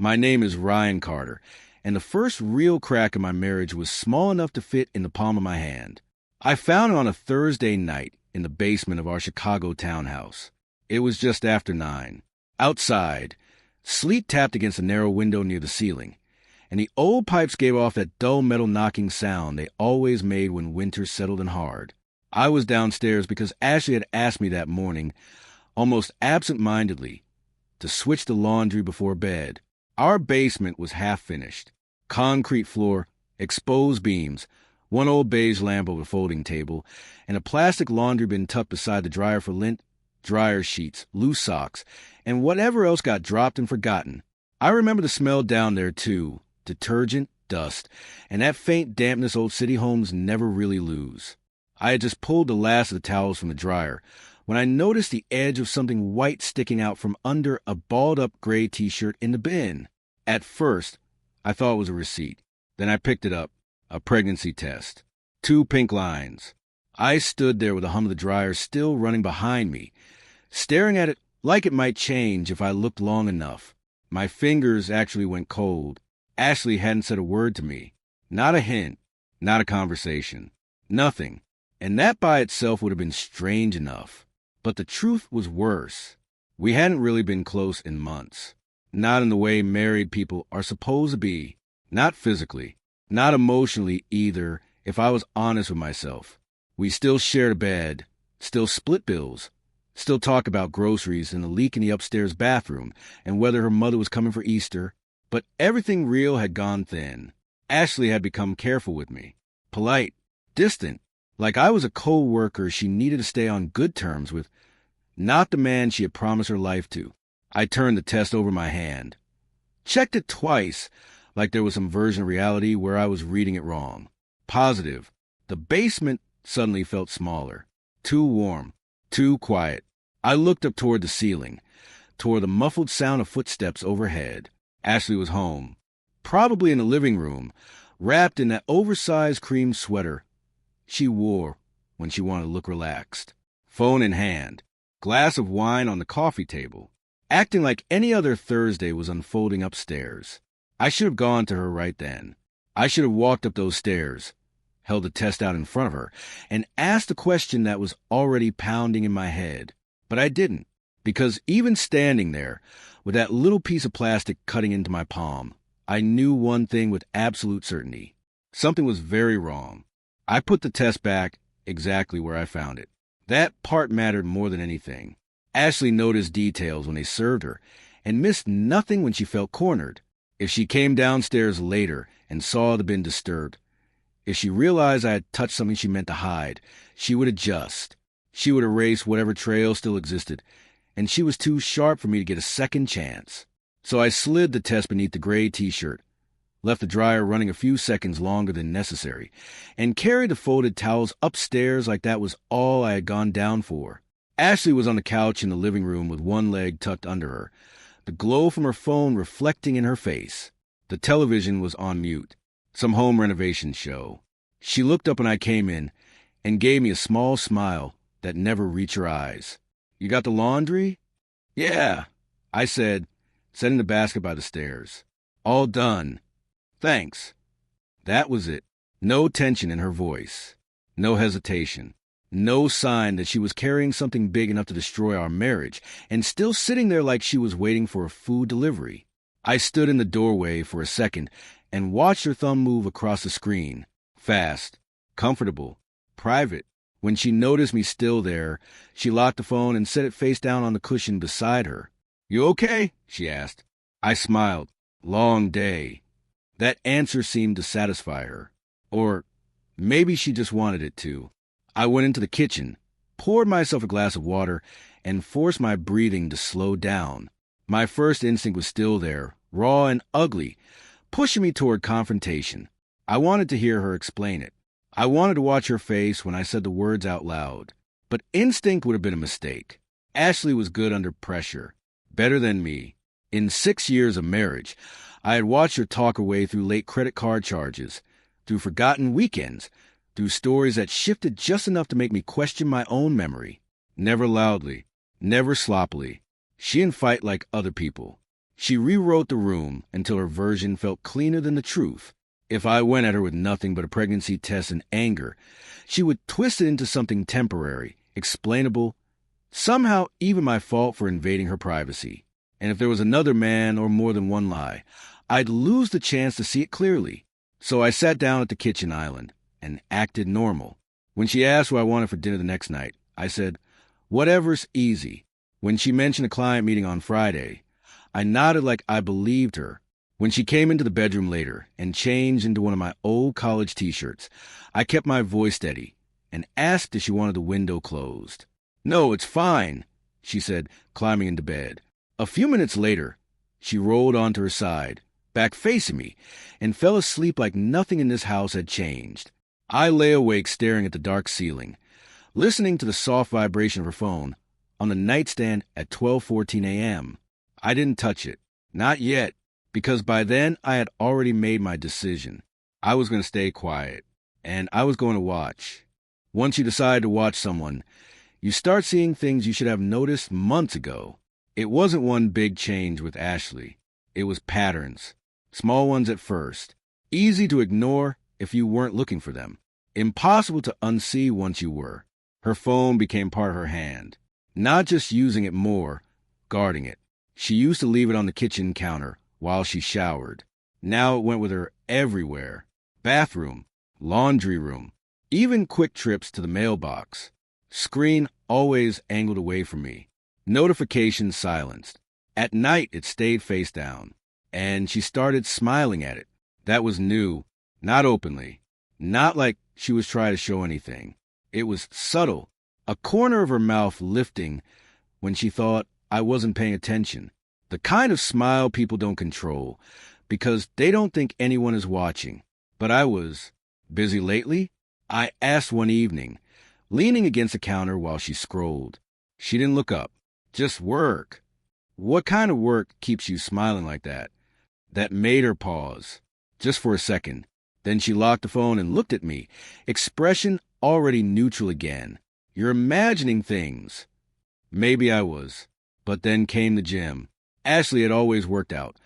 My name is Ryan Carter, and the first real crack in my marriage was small enough to fit in the palm of my hand. I found it on a Thursday night in the basement of our Chicago townhouse. It was just after 9. Outside, sleet tapped against a narrow window near the ceiling, and the old pipes gave off that dull metal knocking sound they always made when winter settled in hard. I was downstairs because Ashley had asked me that morning, almost absent-mindedly, to switch the laundry before bed. Our basement was half-finished. Concrete floor, exposed beams, one old beige lamp over the folding table, and a plastic laundry bin tucked beside the dryer for lint, dryer sheets, loose socks, and whatever else got dropped and forgotten. I remember the smell down there, too. Detergent, dust, and that faint dampness old city homes never really lose. I had just pulled the last of the towels from the dryer when I noticed the edge of something white sticking out from under a balled-up gray T-shirt in the bin. At first, I thought it was a receipt. Then I picked it up. A pregnancy test. 2 pink lines. I stood there with the hum of the dryer still running behind me, staring at it like it might change if I looked long enough. My fingers actually went cold. Ashley hadn't said a word to me. Not a hint. Not a conversation. Nothing. And that by itself would have been strange enough. But the truth was worse. We hadn't really been close in months. Not in the way married people are supposed to be. Not physically. Not emotionally either, if I was honest with myself. We still shared a bed. Still split bills. Still talk about groceries and the leak in the upstairs bathroom and whether her mother was coming for Easter. But everything real had gone thin. Ashley had become careful with me. Polite. Distant. Like I was a co-worker she needed to stay on good terms with, not the man she had promised her life to. I turned the test over my hand. Checked it twice, like there was some version of reality where I was reading it wrong. Positive. The basement suddenly felt smaller. Too warm. Too quiet. I looked up toward the ceiling, toward the muffled sound of footsteps overhead. Ashley was home. Probably in the living room, wrapped in that oversized cream sweater she wore when she wanted to look relaxed. Phone in hand. Glass of wine on the coffee table. Acting like any other Thursday was unfolding upstairs. I should have gone to her right then. I should have walked up those stairs, held the test out in front of her, and asked the question that was already pounding in my head. But I didn't, because even standing there, with that little piece of plastic cutting into my palm, I knew one thing with absolute certainty. Something was very wrong. I put the test back exactly where I found it. That part mattered more than anything. Ashley noticed details when they served her, and missed nothing when she felt cornered. If she came downstairs later and saw the bin disturbed, if she realized I had touched something she meant to hide, she would adjust. She would erase whatever trail still existed, and she was too sharp for me to get a second chance. So I slid the test beneath the gray T-shirt, left the dryer running a few seconds longer than necessary, and carried the folded towels upstairs like that was all I had gone down for. Ashley was on the couch in the living room with one leg tucked under her, the glow from her phone reflecting in her face. The television was on mute. Some home renovation show. She looked up when I came in and gave me a small smile that never reached her eyes. "You got the laundry?" "Yeah," I said, setting the basket by the stairs. "All done. Thanks." That was it. No tension in her voice. No hesitation. No sign that she was carrying something big enough to destroy our marriage, and still sitting there like she was waiting for a food delivery. I stood in the doorway for a second and watched her thumb move across the screen. Fast. Comfortable. Private. When she noticed me still there, she locked the phone and set it face down on the cushion beside her. "You okay?" she asked. I smiled. Long day. That answer seemed to satisfy her. Or maybe she just wanted it to. I went into the kitchen, poured myself a glass of water, and forced my breathing to slow down. My first instinct was still there, raw and ugly, pushing me toward confrontation. I wanted to hear her explain it. I wanted to watch her face when I said the words out loud. But instinct would have been a mistake. Ashley was good under pressure. Better than me. In 6 years of marriage, I had watched her talk her way through late credit card charges, through forgotten weekends, through stories that shifted just enough to make me question my own memory. Never loudly, never sloppily. She didn't fight like other people. She rewrote the room until her version felt cleaner than the truth. If I went at her with nothing but a pregnancy test and anger, she would twist it into something temporary, explainable, somehow even my fault for invading her privacy. And if there was another man or more than one lie, I'd lose the chance to see it clearly. So I sat down at the kitchen island and acted normal. When she asked what I wanted for dinner the next night, I said, whatever's easy. When she mentioned a client meeting on Friday, I nodded like I believed her. When she came into the bedroom later and changed into one of my old college t-shirts, I kept my voice steady and asked if she wanted the window closed. No, it's fine, she said, climbing into bed. A few minutes later, she rolled onto her side, back facing me, and fell asleep like nothing in this house had changed. I lay awake staring at the dark ceiling, listening to the soft vibration of her phone on the nightstand at 12:14 a.m. I didn't touch it. Not yet, because by then I had already made my decision. I was going to stay quiet, and I was going to watch. Once you decide to watch someone, you start seeing things you should have noticed months ago. It wasn't one big change with Ashley. It was patterns. Small ones at first. Easy to ignore if you weren't looking for them. Impossible to unsee once you were. Her phone became part of her hand. Not just using it more, guarding it. She used to leave it on the kitchen counter while she showered. Now it went with her everywhere. Bathroom, laundry room, even quick trips to the mailbox. Screen always angled away from me. Notifications silenced. At night, it stayed face down. And she started smiling at it. That was new. Not openly. Not like she was trying to show anything. It was subtle. A corner of her mouth lifting when she thought I wasn't paying attention. The kind of smile people don't control because they don't think anyone is watching. But I was. Busy lately? I asked one evening, leaning against the counter while she scrolled. She didn't look up. Just work. What kind of work keeps you smiling like that? That made her pause, just for a second. Then she locked the phone and looked at me, expression already neutral again. You're imagining things. Maybe I was. But then came the gym. Ashley had always worked out,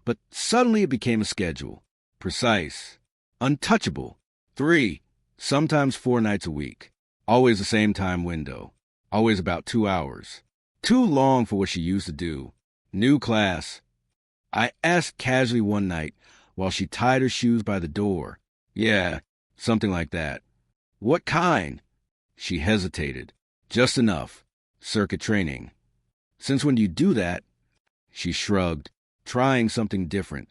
but suddenly it became a schedule. Precise. Untouchable. 3, sometimes 4 nights a week. Always the same time window. Always about 2 hours. Too long for what she used to do. New class. I asked casually one night while she tied her shoes by the door. Yeah, something like that. What kind? She hesitated. Just enough. Circuit training. Since when do you do that? She shrugged, trying something different.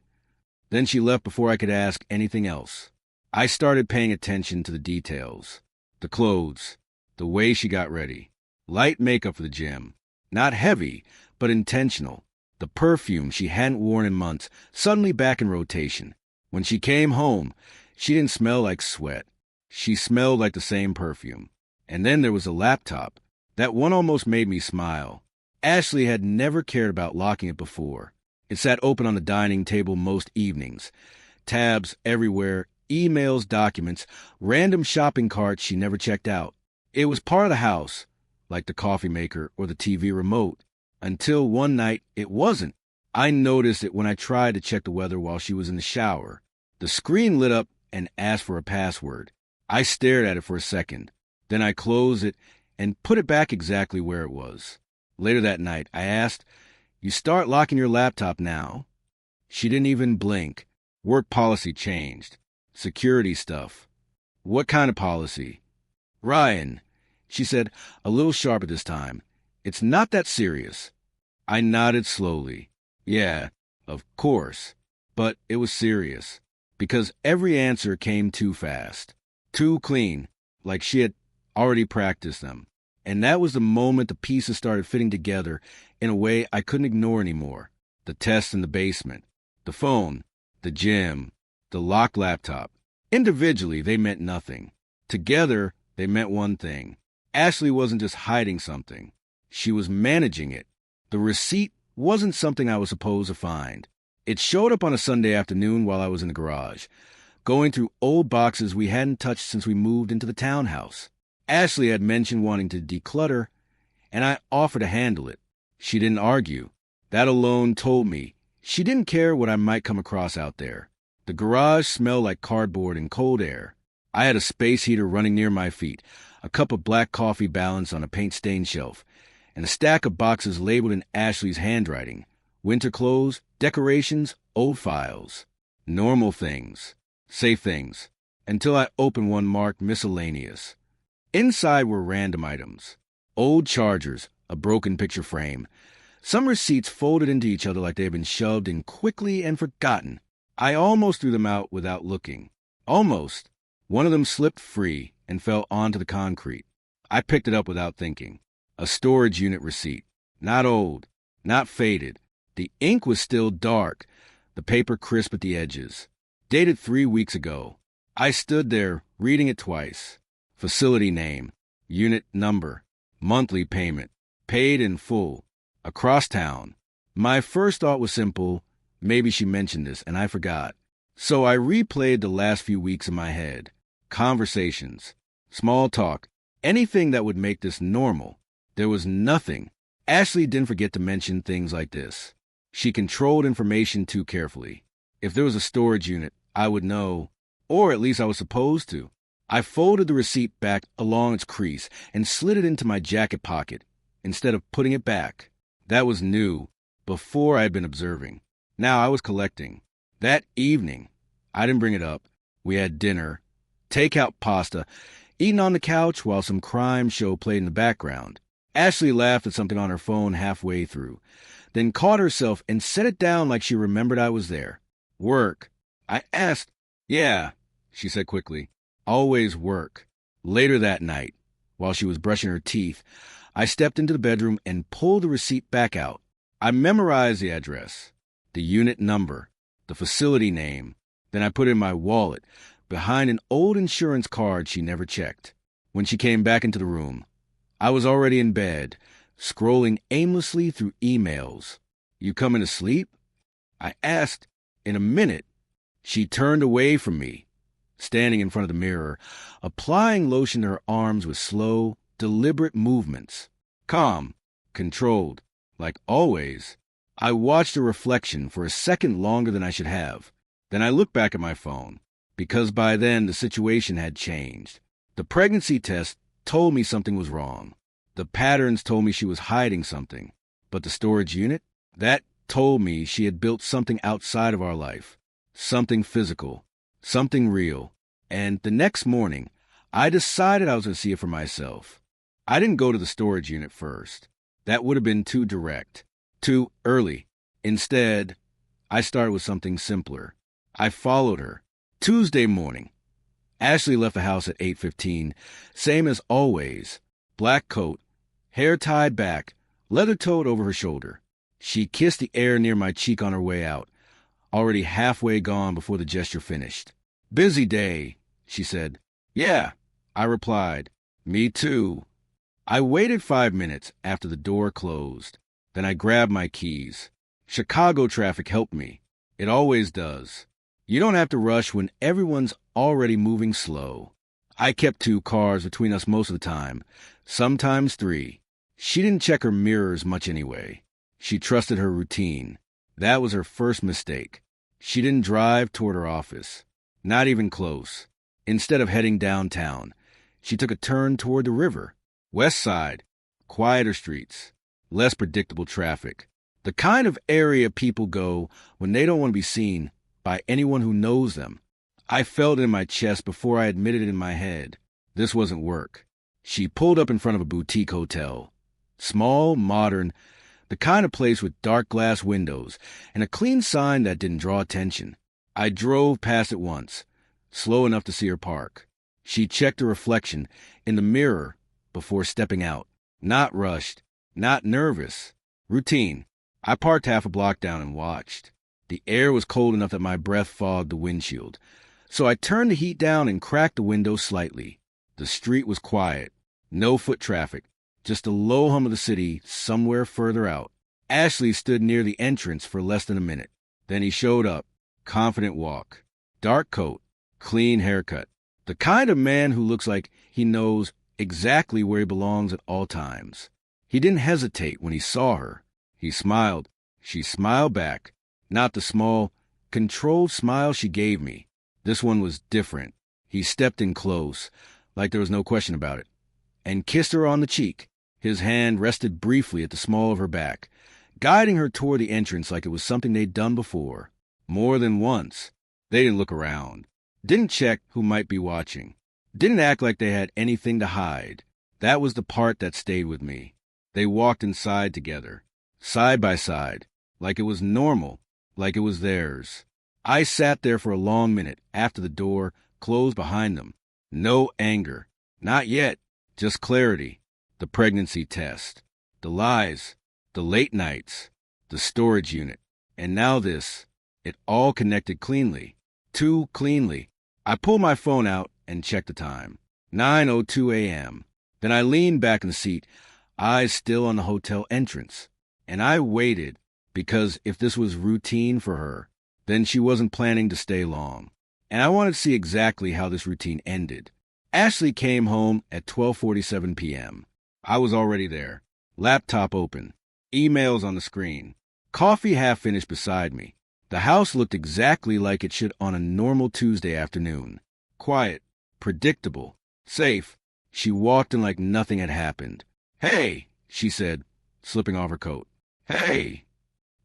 Then she left before I could ask anything else. I started paying attention to the details. The clothes. The way she got ready. Light makeup for the gym. Not heavy, but intentional. The perfume she hadn't worn in months, suddenly back in rotation. When she came home, she didn't smell like sweat. She smelled like the same perfume. And then there was a laptop. That one almost made me smile. Ashley had never cared about locking it before. It sat open on the dining table most evenings. Tabs everywhere, emails, documents, random shopping carts she never checked out. It was part of the house, like the coffee maker or the TV remote. Until one night, it wasn't. I noticed it when I tried to check the weather while she was in the shower. The screen lit up and asked for a password. I stared at it for a second. Then I closed it and put it back exactly where it was. Later that night, I asked, "You start locking your laptop now?" She didn't even blink. Work policy changed. Security stuff. What kind of policy? Ryan, she said, a little sharper this time. It's not that serious. I nodded slowly. Yeah, of course. But it was serious. Because every answer came too fast. Too clean, like she had already practiced them. And that was the moment the pieces started fitting together in a way I couldn't ignore anymore. The test in the basement, the phone, the gym, the locked laptop. Individually, they meant nothing. Together, they meant one thing. Ashley wasn't just hiding something. She was managing it. The receipt wasn't something I was supposed to find. It showed up on a Sunday afternoon while I was in the garage, going through old boxes we hadn't touched since we moved into the townhouse. Ashley had mentioned wanting to declutter, and I offered to handle it. She didn't argue. That alone told me She didn't care what I might come across out there. The garage smelled like cardboard and cold air. I had a space heater running near my feet, a cup of black coffee balanced on a paint-stained shelf, and a stack of boxes labeled in Ashley's handwriting. Winter clothes, decorations, old files. Normal things. Safe things. Until I opened one marked miscellaneous. Inside were random items. Old chargers, a broken picture frame. Some receipts folded into each other like they had been shoved in quickly and forgotten. I almost threw them out without looking. Almost. One of them slipped free and fell onto the concrete. I picked it up without thinking. A storage unit receipt. Not old. Not faded. The ink was still dark, the paper crisp at the edges. Dated 3 weeks ago. I stood there, reading it twice. Facility name. Unit number. Monthly payment. Paid in full. Across town. My first thought was simple. Maybe she mentioned this, and I forgot. So I replayed the last few weeks in my head. Conversations. Small talk. Anything that would make this normal. There was nothing. Ashley didn't forget to mention things like this. She controlled information too carefully. If there was a storage unit, I would know, or at least I was supposed to. I folded the receipt back along its crease and slid it into my jacket pocket instead of putting it back. That was new, before I had been observing. Now I was collecting. That evening, I didn't bring it up. We had dinner, takeout pasta, eaten on the couch while some crime show played in the background. Ashley laughed at something on her phone halfway through, then caught herself and set it down like she remembered I was there. Work. I asked. Yeah, she said quickly. Always work. Later that night, while she was brushing her teeth, I stepped into the bedroom and pulled the receipt back out. I memorized the address, the unit number, the facility name. Then I put it in my wallet, behind an old insurance card she never checked. When she came back into the room, I was already in bed, scrolling aimlessly through emails. You coming to sleep? I asked. In a minute, she turned away from me, standing in front of the mirror, applying lotion to her arms with slow, deliberate movements. Calm, controlled, like always. I watched her reflection for a second longer than I should have. Then I looked back at my phone, because by then the situation had changed. The pregnancy test told me something was wrong. The patterns told me she was hiding something. But the storage unit? That told me she had built something outside of our life. Something physical. Something real. And the next morning, I decided I was going to see it for myself. I didn't go to the storage unit first. That would have been too direct. Too early. Instead, I started with something simpler. I followed her. Tuesday morning. Ashley left the house at 8:15, same as always. Black coat, hair tied back, leather tote over her shoulder. She kissed the air near my cheek on her way out, already halfway gone before the gesture finished. Busy day, she said. Yeah, I replied. Me too. I waited 5 minutes after the door closed. Then I grabbed my keys. Chicago traffic helped me. It always does. You don't have to rush when everyone's already moving slow. I kept 2 cars between us most of the time, sometimes 3. She didn't check her mirrors much anyway. She trusted her routine. That was her first mistake. She didn't drive toward her office. Not even close. Instead of heading downtown, she took a turn toward the river. West Side. Quieter streets. Less predictable traffic. The kind of area people go when they don't want to be seen by anyone who knows them. I felt it in my chest before I admitted it in my head. This wasn't work. She pulled up in front of a boutique hotel. Small, modern, the kind of place with dark glass windows and a clean sign that didn't draw attention. I drove past it once, slow enough to see her park. She checked her reflection in the mirror before stepping out. Not rushed, not nervous. Routine. I parked half a block down and watched. The air was cold enough that my breath fogged the windshield. So I turned the heat down and cracked the window slightly. The street was quiet. No foot traffic. Just the low hum of the city somewhere further out. Ashley stood near the entrance for less than a minute. Then he showed up. Confident walk. Dark coat. Clean haircut. The kind of man who looks like he knows exactly where he belongs at all times. He didn't hesitate when he saw her. He smiled. She smiled back. Not the small, controlled smile she gave me. This one was different. He stepped in close, like there was no question about it, and kissed her on the cheek. His hand rested briefly at the small of her back, guiding her toward the entrance like it was something they'd done before. More than once. They didn't look around, didn't check who might be watching, didn't act like they had anything to hide. That was the part that stayed with me. They walked inside together, side by side, like it was normal, like it was theirs. I sat there for a long minute after the door closed behind them. No anger. Not yet. Just clarity. The pregnancy test. The lies. The late nights. The storage unit. And now this. It all connected cleanly. Too cleanly. I pulled my phone out and checked the time. 9:02 a.m. Then I leaned back in the seat, eyes still on the hotel entrance. And I waited, because if this was routine for her, then she wasn't planning to stay long. And I wanted to see exactly how this routine ended. Ashley came home at 12:47 p.m. I was already there. Laptop open. Emails on the screen. Coffee half finished beside me. The house looked exactly like it should on a normal Tuesday afternoon. Quiet. Predictable. Safe. She walked in like nothing had happened. "Hey," she said, slipping off her coat. "Hey."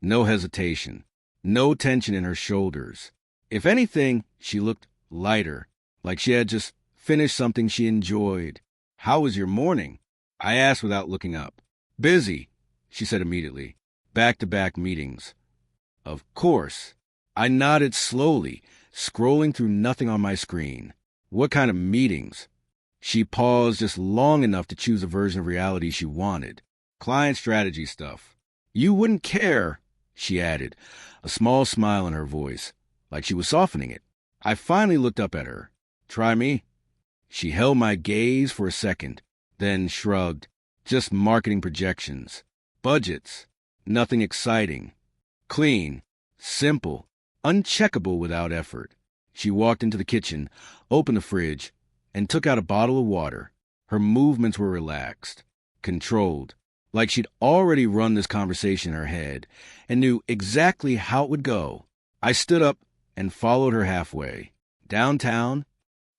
No hesitation. No tension in her shoulders. If anything, she looked lighter, like she had just finished something she enjoyed. "How was your morning?" I asked without looking up. "Busy," she said immediately. "Back-to-back meetings." Of course. I nodded slowly, scrolling through nothing on my screen. What kind of meetings? She paused just long enough to choose a version of reality she wanted. Client strategy stuff. "You wouldn't care," she added, a small smile in her voice, like she was softening it. I finally looked up at her. "Try me?" She held my gaze for a second, then shrugged. "Just marketing projections. Budgets. Nothing exciting. Clean. Simple. Uncheckable without effort." She walked into the kitchen, opened the fridge, and took out a bottle of water. Her movements were relaxed, controlled, like she'd already run this conversation in her head and knew exactly how it would go. I stood up and followed her halfway. "Downtown?"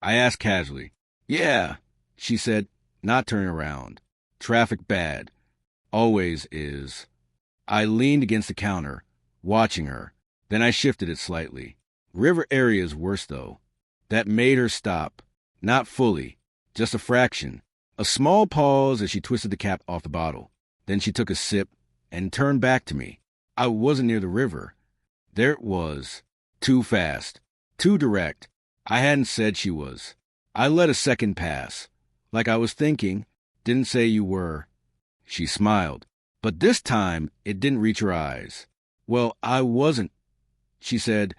I asked casually. "Yeah," she said, not turning around. "Traffic bad. Always is." I leaned against the counter, watching her. Then I shifted it slightly. "River area is worse, though." That made her stop. Not fully, just a fraction. A small pause as she twisted the cap off the bottle. Then she took a sip and turned back to me. I wasn't near the river. There it was. Too fast. Too direct. I hadn't said she was. I let a second pass. Like I was thinking. "Didn't say you were." She smiled. But this time, it didn't reach her eyes. "Well, I wasn't," she said,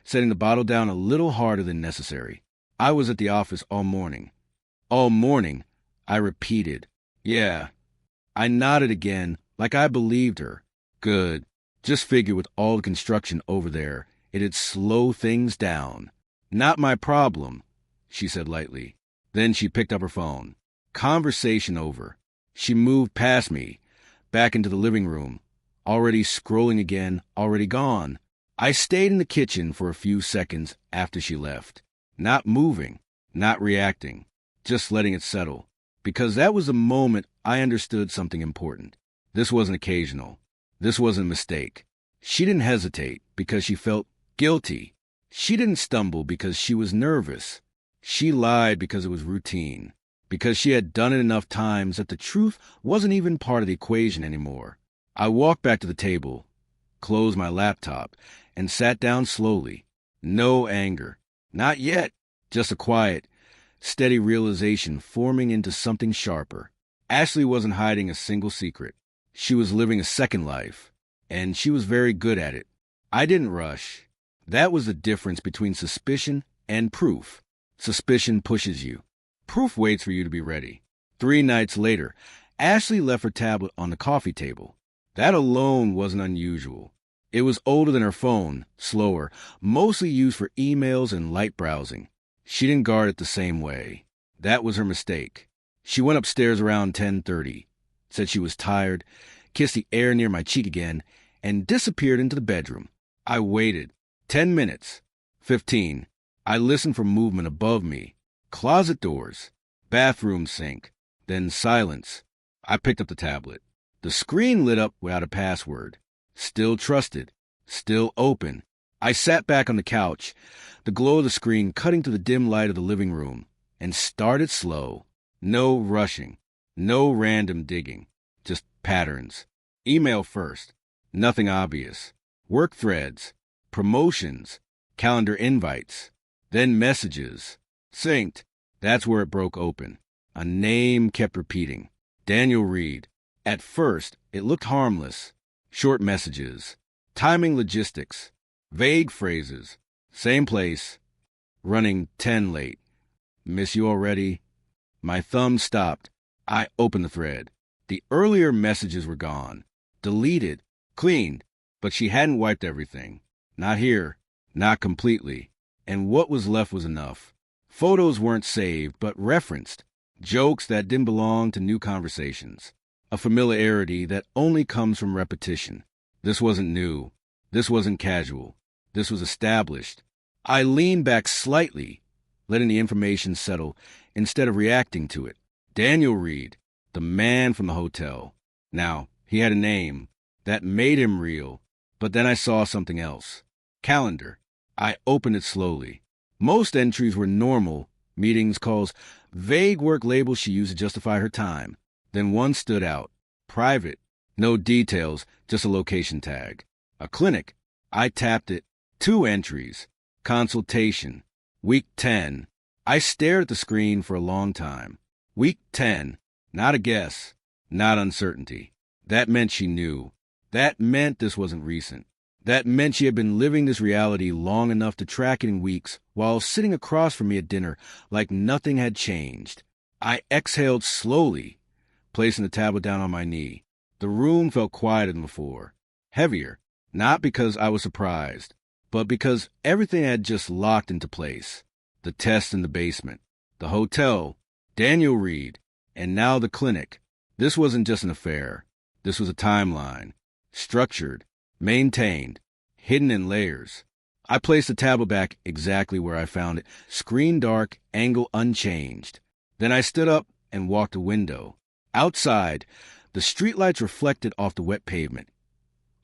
setting the bottle down a little harder than necessary. "I was at the office all morning." "All morning," I repeated. "Yeah." I nodded again, like I believed her. "Good. Just figured with all the construction over there, it'd slow things down." "Not my problem," she said lightly. Then she picked up her phone. Conversation over. She moved past me, back into the living room, already scrolling again, already gone. I stayed in the kitchen for a few seconds after she left, not moving, not reacting, just letting it settle, because that was the moment I understood something important. This wasn't occasional. This wasn't a mistake. She didn't hesitate because she felt guilty. She didn't stumble because she was nervous. She lied because it was routine, because she had done it enough times that the truth wasn't even part of the equation anymore. I walked back to the table, closed my laptop, and sat down slowly. No anger. Not yet. Just a quiet, steady realization forming into something sharper. Ashley wasn't hiding a single secret. She was living a second life, and she was very good at it. I didn't rush. That was the difference between suspicion and proof. Suspicion pushes you. Proof waits for you to be ready. 3 nights later, Ashley left her tablet on the coffee table. That alone wasn't unusual. It was older than her phone, slower, mostly used for emails and light browsing. She didn't guard it the same way. That was her mistake. She went upstairs around 10:30, said she was tired, kissed the air near my cheek again, and disappeared into the bedroom. I waited. 10 minutes. 15. I listened for movement above me. Closet doors. Bathroom sink. Then silence. I picked up the tablet. The screen lit up without a password. Still trusted. Still open. I sat back on the couch, the glow of the screen cutting through the dim light of the living room, and started slow. No rushing. No random digging. Just patterns. Email first. Nothing obvious. Work threads. Promotions. Calendar invites. Then messages. Synced. That's where it broke open. A name kept repeating. Daniel Reed. At first, it looked harmless. Short messages. Timing logistics. Vague phrases. Same place. Running 10 late. Miss you already? My thumb stopped. I opened the thread. The earlier messages were gone. Deleted. Cleaned. But she hadn't wiped everything. Not here. Not completely. And what was left was enough. Photos weren't saved, but referenced. Jokes that didn't belong to new conversations. A familiarity that only comes from repetition. This wasn't new. This wasn't casual. This was established. I leaned back slightly, letting the information settle instead of reacting to it. Daniel Reed, the man from the hotel. Now, he had a name. That made him real. But then I saw something else. Calendar. I opened it slowly. Most entries were normal. Meetings, calls, vague work labels she used to justify her time. Then one stood out. Private. No details, just a location tag. A clinic. I tapped it. 2 entries. Consultation. Week 10. I stared at the screen for a long time. Week 10. Not a guess. Not uncertainty. That meant she knew. That meant this wasn't recent. That meant she had been living this reality long enough to track it in weeks while sitting across from me at dinner like nothing had changed. I exhaled slowly, placing the tablet down on my knee. The room felt quieter than before. Heavier. Not because I was surprised, but because everything had just locked into place. The test in the basement. The hotel. Daniel Reed. And now the clinic. This wasn't just an affair. This was a timeline. Structured. Maintained. Hidden in layers. I placed the tablet back exactly where I found it. Screen dark, angle unchanged. Then I stood up and walked to the window. Outside, the streetlights reflected off the wet pavement.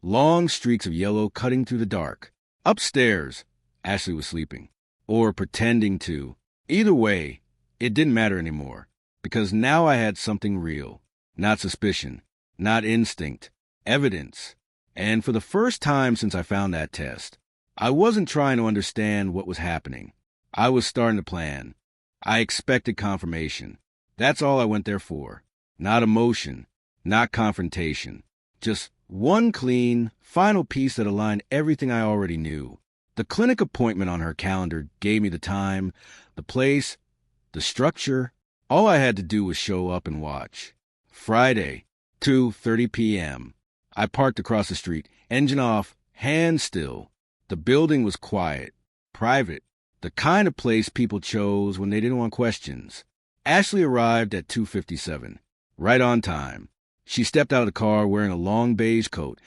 Long streaks of yellow cutting through the dark. Upstairs, Ashley was sleeping. Or pretending to. Either way, it didn't matter anymore. Because now I had something real. Not suspicion. Not instinct. Evidence. And for the first time since I found that test, I wasn't trying to understand what was happening. I was starting to plan. I expected confirmation. That's all I went there for. Not emotion. Not confrontation. Just one clean, final piece that aligned everything I already knew. The clinic appointment on her calendar gave me the time, the place, the structure. All I had to do was show up and watch. Friday, 2:30 p.m. I parked across the street, engine off, hand still. The building was quiet, private, the kind of place people chose when they didn't want questions. Ashley arrived at 2:57, right on time. She stepped out of the car wearing a long beige coat,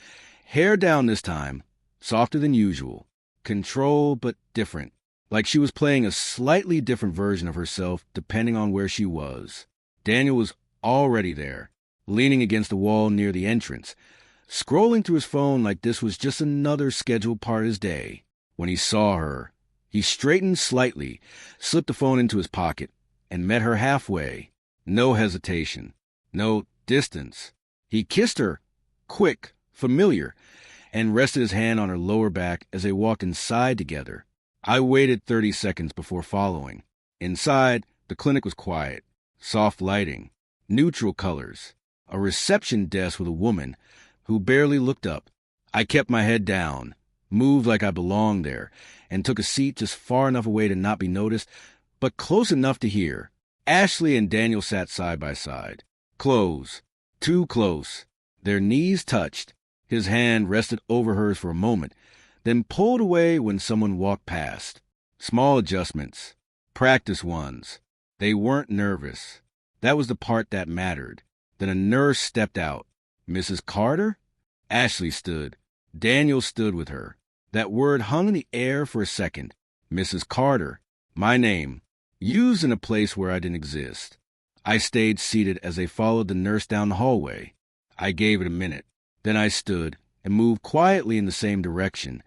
hair down this time, softer than usual. Control, but different, like she was playing a slightly different version of herself depending on where she was. Daniel was already there, leaning against the wall near the entrance, scrolling through his phone like this was just another scheduled part of his day. When he saw her, he straightened slightly, slipped the phone into his pocket, and met her halfway. No hesitation. No distance. He kissed her, quick, familiar, and rested his hand on her lower back as they walked inside together. I waited 30 seconds before following. Inside, the clinic was quiet. Soft lighting. Neutral colors. A reception desk with a woman who barely looked up. I kept my head down, moved like I belonged there, and took a seat just far enough away to not be noticed, but close enough to hear. Ashley and Daniel sat side by side. Close. Too close. Their knees touched. His hand rested over hers for a moment, then pulled away when someone walked past. Small adjustments. Practice ones. They weren't nervous. That was the part that mattered. Then a nurse stepped out. Mrs. Carter? Ashley stood. Daniel stood with her. That word hung in the air for a second. Mrs. Carter. My name. Used in a place where I didn't exist. I stayed seated as they followed the nurse down the hallway. I gave it a minute. Then I stood and moved quietly in the same direction,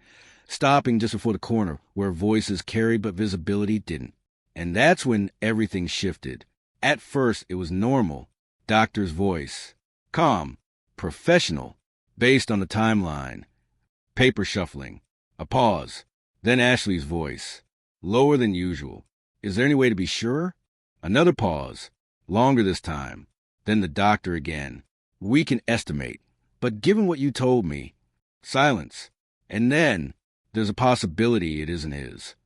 stopping just before the corner where voices carried but visibility didn't. And that's when everything shifted. At first, it was normal. Doctor's voice. Calm. Professional. Based on the timeline. Paper shuffling. A pause. Then Ashley's voice. Lower than usual. Is there any way to be sure? Another pause. Longer this time. Then the doctor again. We can estimate. But given what you told me. Silence. And then, there's a possibility it isn't his.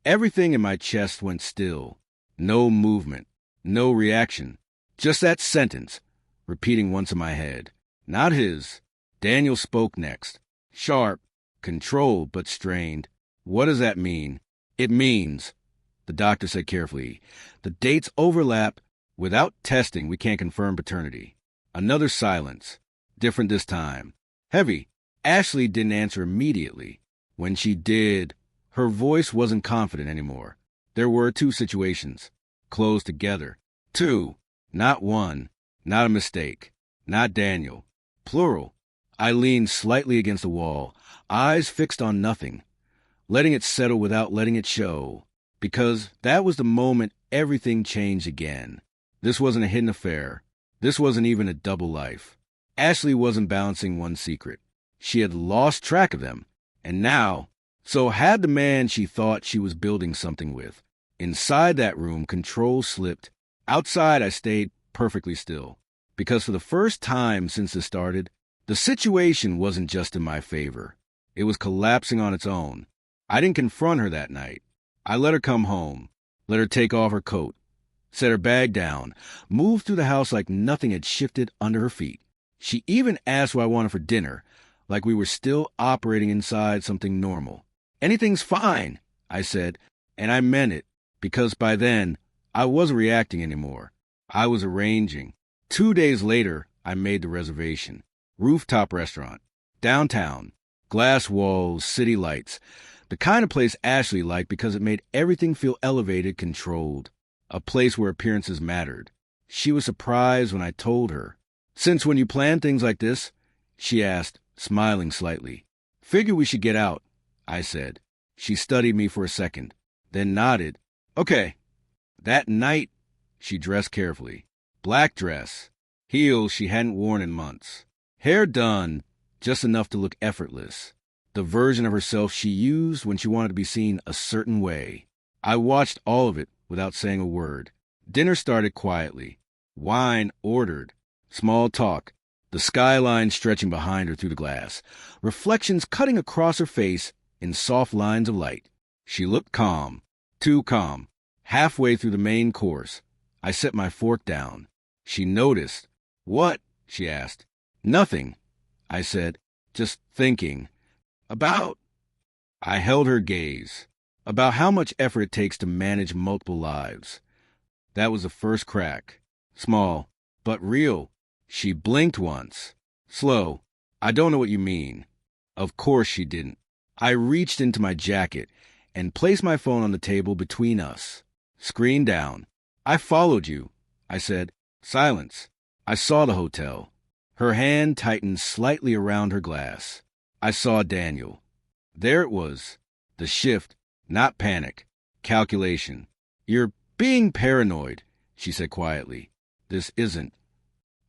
Everything in my chest went still. No movement. No reaction. Just that sentence, repeating once in my head. Not his. Daniel spoke next. Sharp. Controlled, but strained. What does that mean? It means, the doctor said carefully, the dates overlap. Without testing, we can't confirm paternity. Another silence. Different this time. Heavy. Ashley didn't answer immediately. When she did, her voice wasn't confident anymore. There were two situations. Closed together. Two. Not one. Not a mistake. Not Daniel. Plural. I leaned slightly against the wall, eyes fixed on nothing, letting it settle without letting it show, because that was the moment everything changed again. This wasn't a hidden affair. This wasn't even a double life. Ashley wasn't balancing one secret. She had lost track of them, and now, so had the man she thought she was building something with. Inside that room, control slipped. Outside, I stayed perfectly still, because for the first time since it started, the situation wasn't just in my favor. It was collapsing on its own. I didn't confront her that night. I let her come home, let her take off her coat, set her bag down, moved through the house like nothing had shifted under her feet. She even asked what I wanted for dinner, like we were still operating inside something normal. Anything's fine, I said, and I meant it, because by then, I wasn't reacting anymore. I was arranging. 2 days later, I made the reservation. Rooftop restaurant. Downtown. Glass walls, city lights. The kind of place Ashley liked because it made everything feel elevated, controlled. A place where appearances mattered. She was surprised when I told her. Since when you plan things like this? She asked, smiling slightly. Figure we should get out, I said. She studied me for a second, then nodded. Okay. That night, she dressed carefully. Black dress. Heels she hadn't worn in months. Hair done, just enough to look effortless. The version of herself she used when she wanted to be seen a certain way. I watched all of it without saying a word. Dinner started quietly. Wine ordered. Small talk. The skyline stretching behind her through the glass. Reflections cutting across her face in soft lines of light. She looked calm. Too calm. Halfway through the main course, I set my fork down. She noticed. What? She asked. Nothing, I said, just thinking. About? I held her gaze. About how much effort it takes to manage multiple lives. That was the first crack. Small, but real. She blinked once. Slow. I don't know what you mean. Of course she didn't. I reached into my jacket and placed my phone on the table between us. Screen down. I followed you, I said. Silence. I saw the hotel. Her hand tightened slightly around her glass. I saw Daniel. There it was. The shift, not panic. Calculation. You're being paranoid, she said quietly. This isn't.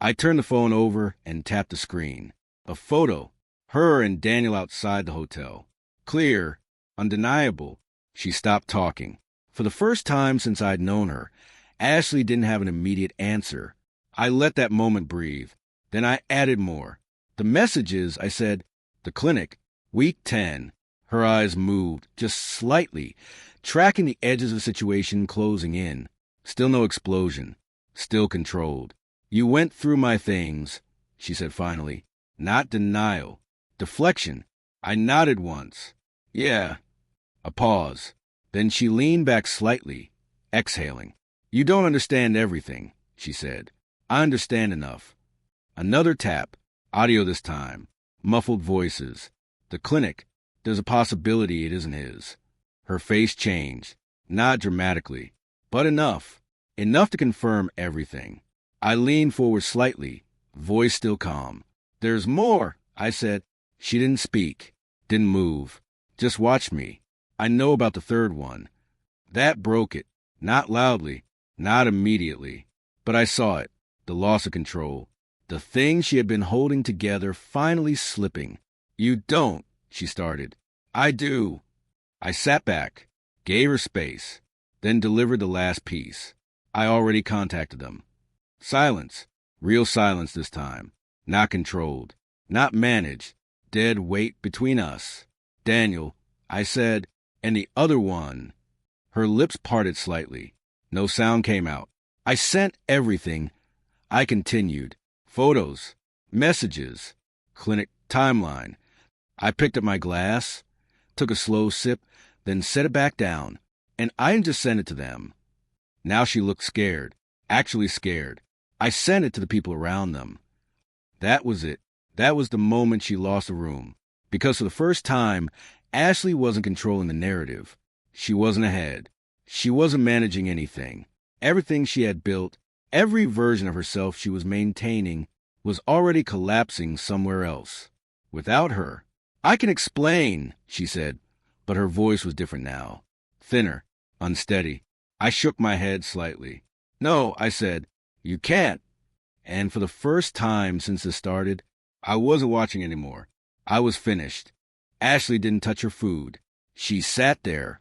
I turned the phone over and tapped the screen. A photo. Her and Daniel outside the hotel. Clear. Undeniable. She stopped talking. For the first time since I'd known her, Ashley didn't have an immediate answer. I let that moment breathe. Then I added more. The messages, I said, the clinic, week 10. Her eyes moved, just slightly, tracking the edges of the situation closing in. Still no explosion. Still controlled. You went through my things, she said finally. Not denial. Deflection. I nodded once. Yeah. A pause. Then she leaned back slightly, exhaling. You don't understand everything, she said. I understand enough. Another tap. Audio this time. Muffled voices. The clinic. There's a possibility it isn't his. Her face changed, not dramatically, but enough. Enough to confirm everything. I leaned forward slightly, voice still calm. There's more, I said. She didn't speak, didn't move, just watched me. I know about the third one. That broke it. Not loudly, not immediately. But I saw it, the loss of control. The thing she had been holding together finally slipping. You don't, she started. I do. I sat back, gave her space, then delivered the last piece. I already contacted them. Silence. Real silence this time. Not controlled. Not managed. Dead weight between us. Daniel, I said, and the other one. Her lips parted slightly. No sound came out. I sent everything. I continued. Photos. Messages. Clinic timeline. I picked up my glass, took a slow sip, then set it back down, and I didn't just send it to them. Now she looked scared. Actually scared. I sent it to the people around them. That was it. That was the moment she lost the room. Because for the first time, Ashley wasn't controlling the narrative. She wasn't ahead. She wasn't managing anything. Everything she had built, every version of herself she was maintaining, was already collapsing somewhere else. Without her. I can explain, she said, but her voice was different now. Thinner, unsteady. I shook my head slightly. No, I said, you can't. And for the first time since this started, I wasn't watching anymore. I was finished. Ashley didn't touch her food. She sat there,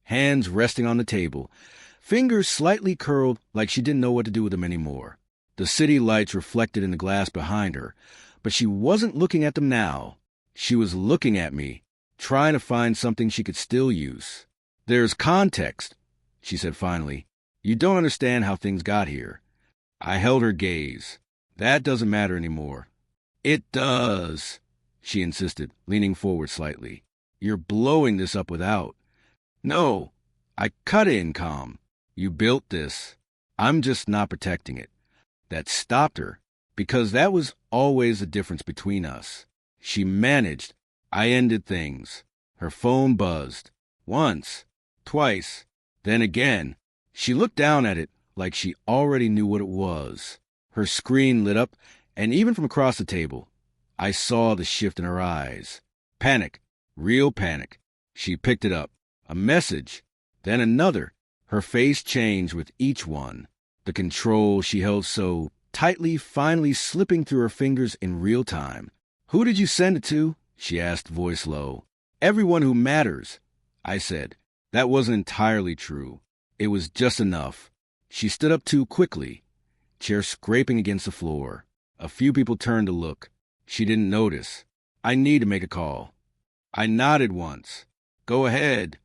hands resting on the table, fingers slightly curled like she didn't know what to do with them anymore. The city lights reflected in the glass behind her, but she wasn't looking at them now. She was looking at me, trying to find something she could still use. There's context, she said finally. You don't understand how things got here. I held her gaze. That doesn't matter anymore. It does, she insisted, leaning forward slightly. You're blowing this up without. No, I cut in calm. You built this. I'm just not protecting it. That stopped her, because that was always the difference between us. She managed. I ended things. Her phone buzzed. Once, twice, then again. She looked down at it like she already knew what it was. Her screen lit up, and even from across the table, I saw the shift in her eyes. Panic. Real panic. She picked it up. A message. Then another. Her face changed with each one. The control she held so tightly finally slipping through her fingers in real time. Who did you send it to? She asked, voice low. Everyone who matters, I said. That wasn't entirely true. It was just enough. She stood up too quickly, chair scraping against the floor. A few people turned to look. She didn't notice. I need to make a call. I nodded once. Go ahead.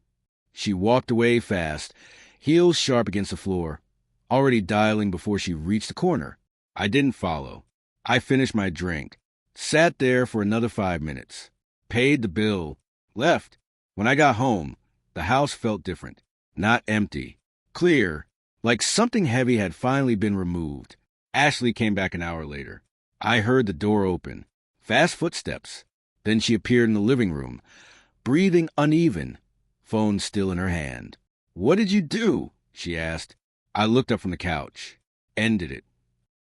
She walked away fast, heels sharp against the floor, already dialing before she reached the corner. I didn't follow. I finished my drink, sat there for another 5 minutes, paid the bill, left. When I got home, the house felt different. Not empty. Clear. Like something heavy had finally been removed. Ashley came back an hour later. I heard the door open. Fast footsteps. Then she appeared in the living room, breathing uneven, phone still in her hand. What did you do? She asked. I looked up from the couch. Ended it.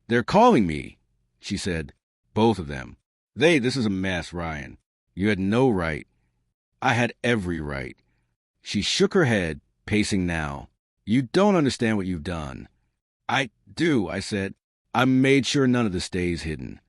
They're calling me, she said. Both of them. This is a mess, Ryan. You had no right. I had every right. She shook her head, pacing now. You don't understand what you've done. I do, I said. I made sure none of this stays hidden.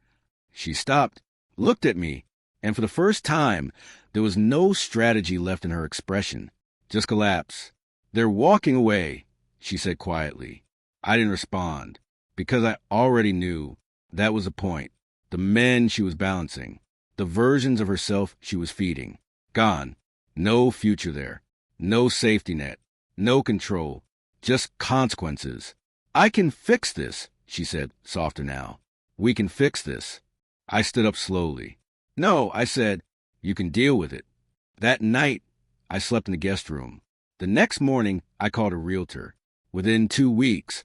She stopped, looked at me, and for the first time, there was no strategy left in her expression. Just collapse. They're walking away, she said quietly. I didn't respond, because I already knew that was the point. The men she was balancing, the versions of herself she was feeding. Gone. No future there. No safety net. No control. Just consequences. I can fix this, she said, softer now. We can fix this. I stood up slowly. No, I said, you can deal with it. That night, I slept in the guest room. The next morning, I called a realtor. Within 2 weeks,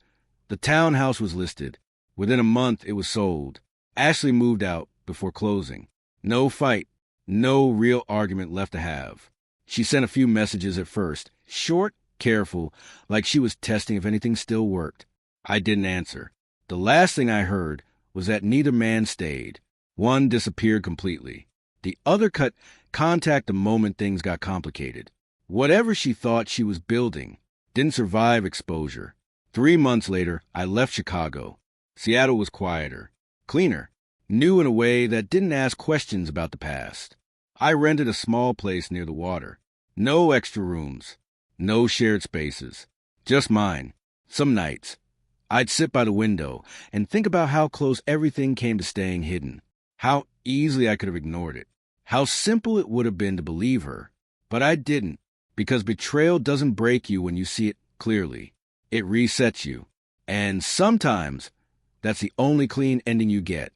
the townhouse was listed. Within a month, it was sold. Ashley moved out before closing. No fight. No real argument left to have. She sent a few messages at first, short, careful, like she was testing if anything still worked. I didn't answer. The last thing I heard was that neither man stayed. One disappeared completely. The other cut contact the moment things got complicated. Whatever she thought she was building didn't survive exposure. 3 months later, I left Chicago. Seattle was quieter, cleaner, new in a way that didn't ask questions about the past. I rented a small place near the water. No extra rooms, no shared spaces, just mine. Some nights, I'd sit by the window and think about how close everything came to staying hidden, how easily I could have ignored it, how simple it would have been to believe her. But I didn't, because betrayal doesn't break you when you see it clearly. It resets you. And sometimes that's the only clean ending you get.